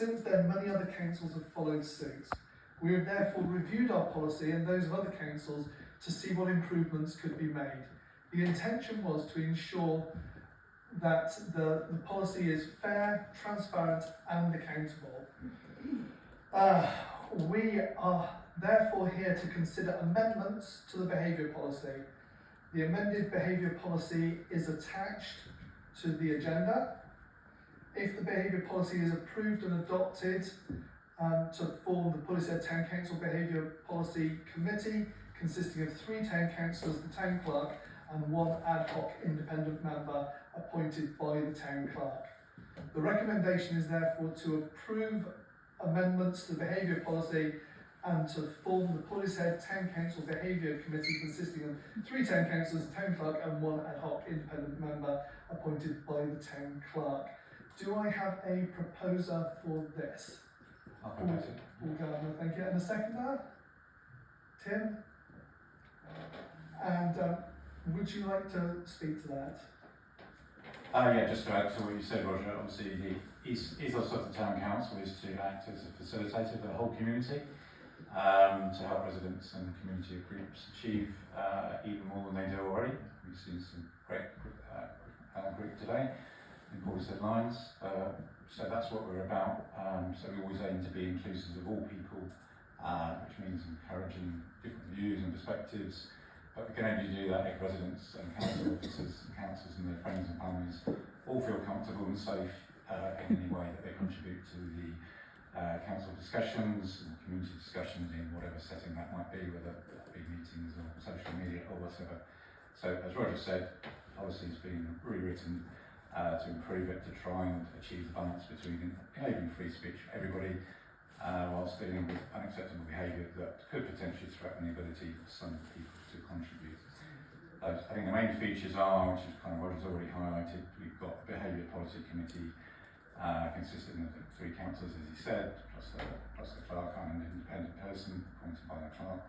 Since then, many other councils have followed suit. We have therefore reviewed our policy and those of other councils to see what improvements could be made. The intention was to ensure that the policy is fair, transparent and accountable. We are therefore here to consider amendments to the behaviour policy. The amended behaviour policy is attached to the agenda. If the behaviour policy is approved and adopted, to form the Portishead Town Council Behaviour Policy Committee, consisting of 3 town councillors, the town clerk, and 1 ad hoc independent member appointed by the town clerk. The recommendation is therefore to approve amendments to the behaviour policy and to form the Portishead Town Council Behaviour Committee, consisting of 3 town councillors, the town clerk, and 1 ad hoc independent member appointed by the town clerk. Do I have a proposer for this? I'll propose it. Paul Gardner, thank you. And a seconder? Tim? And would you like to speak to that? Yeah, just to add to what you said, Roger, obviously the ethos of the Town Council is to act as a facilitator for the whole community, to help residents and community groups achieve even more than they do already. We've seen some great group today in Portishead lines, so that's what we're about. So we always aim to be inclusive of all people, which means encouraging different views and perspectives. But we can only do that if residents and council officers and councillors and their friends and families all feel comfortable and safe in any way that they contribute to the council discussions and community discussions in whatever setting that might be, whether that be meetings or social media or whatever. So as Roger said, the policy has been rewritten to improve it, to try and achieve the balance between enabling free speech for everybody whilst dealing with unacceptable behaviour that could potentially threaten the ability of some people to contribute. I think the main features are, which is kind of Roger's already highlighted, we've got the Behaviour Policy Committee consisting of 3 councillors, as he said, plus the clerk and an independent person appointed by the clerk.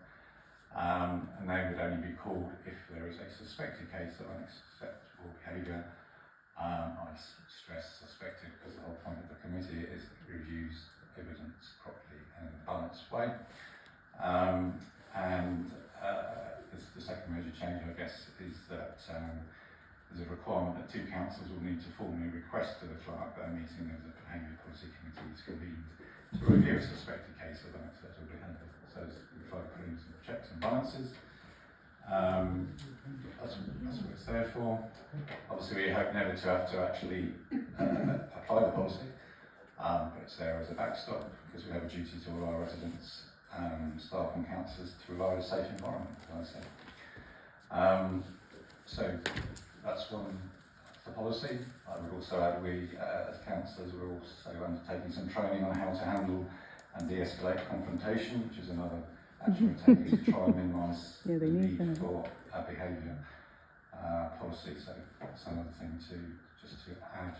And they would only be called if there is a suspected case of unacceptable behaviour. I stress suspected because the whole point of the committee is it reviews evidence properly and in a balanced way. The second major change, I guess, is that there's a requirement that 2 councillors will need to formally request to the clerk that a meeting of the Behaviour Policy Committee is convened to review a suspected case of unacceptable behaviour. So the clerk brings checks and balances. That's what it's there for. Obviously, we hope never to have to actually apply the policy, but it's there as a backstop because we have a duty to all our residents, staff and councillors to provide a safe environment, as I said. So that's the policy. I would also add we, as councillors, we're also undertaking some training on how to handle and de-escalate confrontation, which is another action we're taking to try and minimise the need for behaviour policy. So that's another thing to add.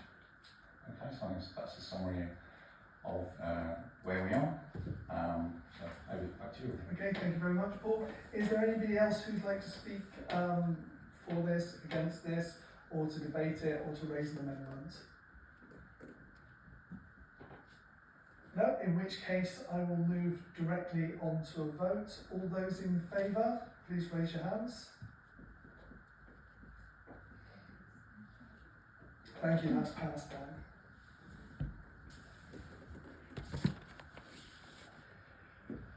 Okay, so that's the summary of where we are. So over back to you. Okay, thank you very much, Paul. Is there anybody else who'd like to speak for this, against this, or to debate it, or to raise an amendment? No, in which case I will move directly on to a vote. All those in favour, please raise your hands. Thank you, that's passed then.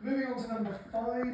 Moving on to number 5,